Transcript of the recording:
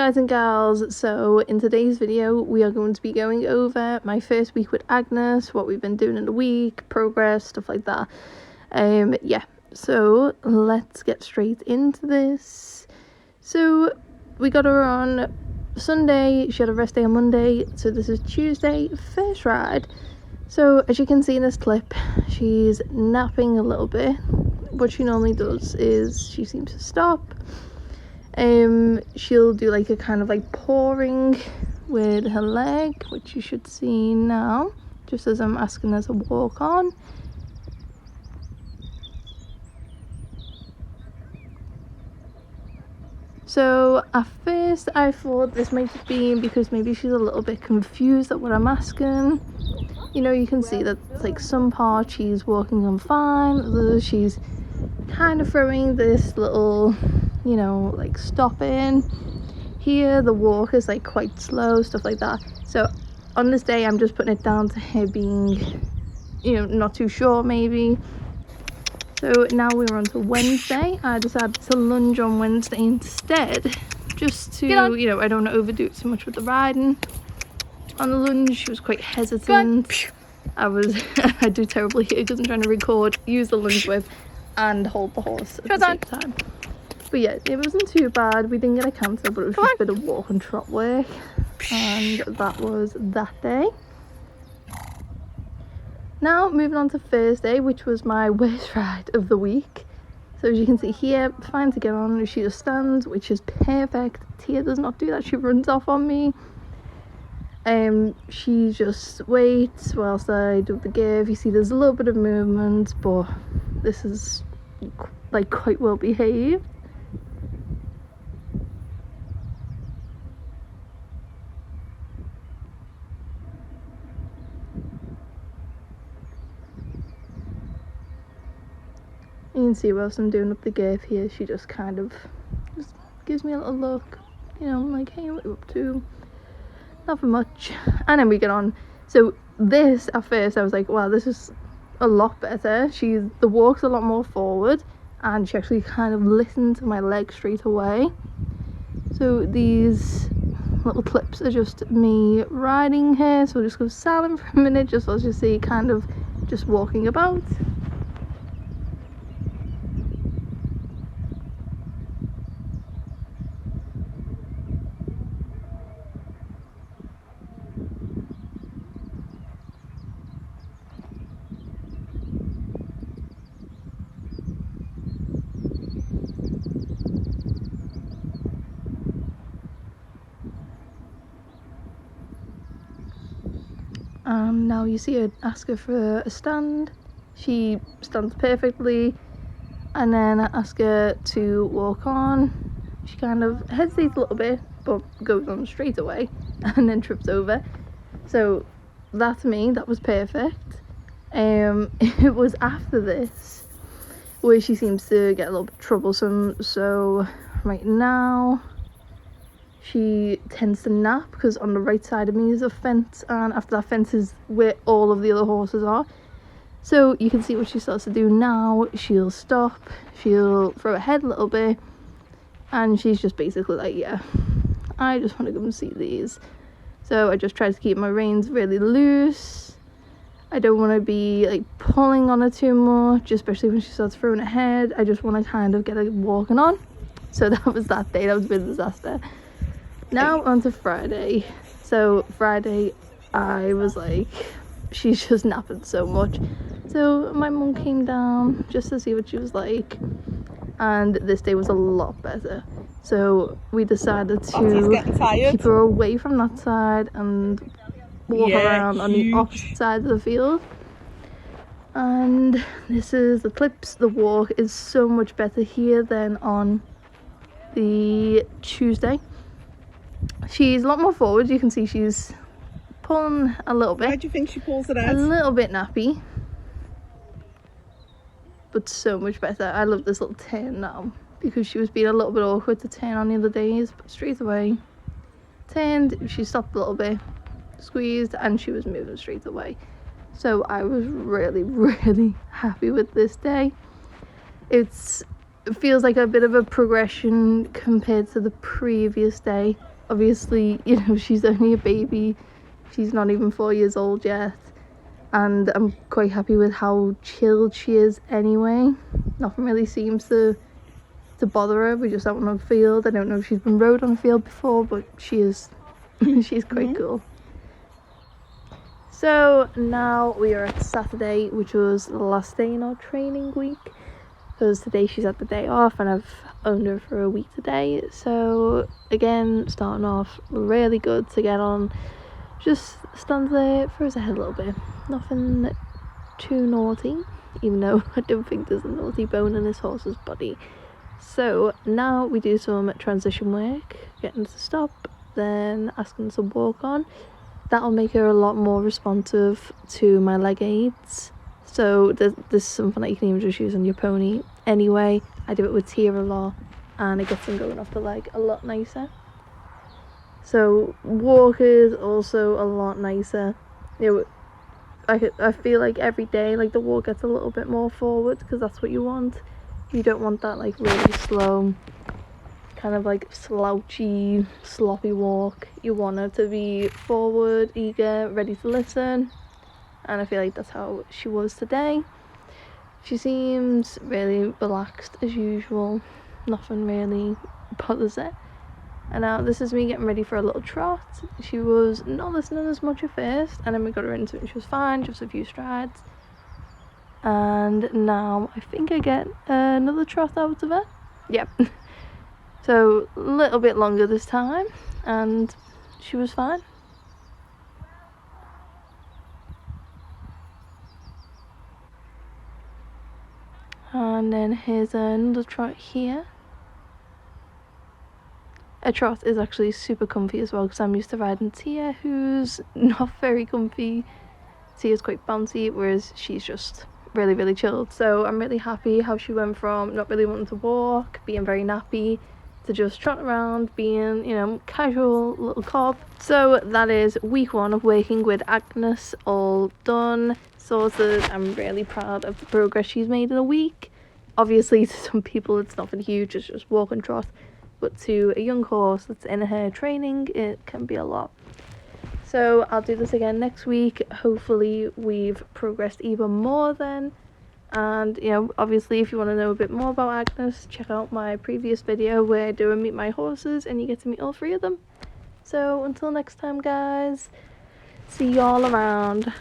guys and gals, so in today's video we are going to be going over my first week with Agnes, what we've been doing in the week, progress, stuff like that. Yeah, so let's get straight into this. So we got her on Sunday, she had a rest day on Monday, so this is Tuesday, first ride. So as you can see in this clip, she's napping a little bit. What she normally does is she seems to stop. She'll do like a kind of like pawing with her leg, which you should see now, just as I'm asking her to walk on. So at first I thought this might have been because maybe she's a little bit confused at what I'm asking. You know, you can see that like some parts she's walking on fine, others she's kind of throwing this little, you know, like stopping. Here the walk is like quite slow, stuff like that. So on this day I'm just putting it down to her being, you know, not too sure maybe. So now we're on to Wednesday. I decided to lunge on Wednesday instead, just to, you know, I don't want to overdo it so much with the riding. On the lunge she was quite hesitant. I do terribly here because I'm trying to record, use the lunge whip and hold the horse at the same time. But yeah, it wasn't too bad. We didn't get a canter, but it was just a bit of walk and trot work, and that was that day. Now moving on to Thursday, which was my worst ride of the week. So as you can see here, fine to get on. She just stands, which is perfect. Tia does not do that, she runs off on me. She just waits whilst I do the give. You see there's a little bit of movement, but this is like quite well behaved. You can see whilst I'm doing up the give here, she just kind of just gives me a little look, you know, like, hey, what are you up to? Nothing much. And then we get on. So this, at first I was like, wow, this is a lot better. The walk's a lot more forward, and she actually kind of listened to my leg straight away. So these little clips are just me riding her, so we'll just go silent for a minute, just as you see, kind of just walking about. Now you see her ask her for a stand. She stands perfectly, and then I ask her to walk on. She kind of hesitates a little bit, but goes on straight away and then trips over. So that, to me, that was perfect. It was after this where she seems to get a little bit troublesome. So right now she tends to nap because on the right side of me is a fence, and after that fence is where all of the other horses are. So you can see what she starts to do now. She'll stop, she'll throw her head a little bit, and she's just basically like, yeah, I just want to go and see these. So I just try to keep my reins really loose. I don't want to be like pulling on her too much, especially when she starts throwing her head. I just want to kind of get her walking on. So that was that day. That was a bit of a disaster. Now on to Friday. So Friday I was like, she's just napping so much. So my mum came down just to see what she was like, and this day was a lot better. So we decided to keep her away from that side and walk around on the opposite side of the field. And this is the clips. The walk is so much better here than on the Tuesday. She's a lot more forward. You can see she's pulling a little bit. Why do you think she pulls it out? A little bit nappy, but so much better. I love this little turn now because she was being a little bit awkward to turn on the other days, but straight away turned, she stopped a little bit, squeezed, and she was moving straight away. So I was really happy with this day. It feels like a bit of a progression compared to the previous day. obviously, you know, she's only a baby. She's not even 4 years old yet. And I'm quite happy with how chilled she is anyway. Nothing really seems to bother her. We just out on a field. I don't know if she's been rode on a field before, but she is she's quite cool. So now we are at Saturday, which was the last day in our training week, because today she's had the day off and I've owned her for a week today. So again, starting off really good to get on. Just stand there, throws her head a little bit. Nothing too naughty, even though I don't think there's a naughty bone in this horse's body. So now we do some transition work, getting to stop, then asking to walk on. That'll make her a lot more responsive to my leg aids. So this is something that you can even just use on your pony anyway. I do it with Tia a lot, and it gets them going off the leg a lot nicer. So walkers also a lot nicer. You know, I feel like every day, like, the walk gets a little bit more forward, because that's what you want. You don't want that like really slow, kind of like slouchy, sloppy walk. You want her to be forward, eager, ready to listen, and I feel like that's how she was today. She seems really relaxed as usual. Nothing really bothers her. And now this is me getting ready for a little trot. She was not listening as much at first, and then we got her into it and she was fine, just a few strides. And now I think I get another trot out of her. Yep. So a little bit longer this time, and she was fine. And then here's another trot here. A trot is actually super comfy as well, because I'm used to riding Tia, who's not very comfy. Tia's quite bouncy, whereas she's just really, really chilled. So I'm really happy how she went from not really wanting to walk, being very nappy, to just trotting around, being, you know, casual little cob. So that is week 1 of working with Agnes all done, sorted. I'm really proud of the progress she's made in a week. Obviously to some people it's nothing huge, it's just walk and trot, but to a young horse that's in her training, it can be a lot. So I'll do this again next week. Hopefully we've progressed even more then. And, you know, obviously if you want to know a bit more about Agnes, check out my previous video where I do a meet my horses and you get to meet all 3 of them. So until next time, guys, see y'all around.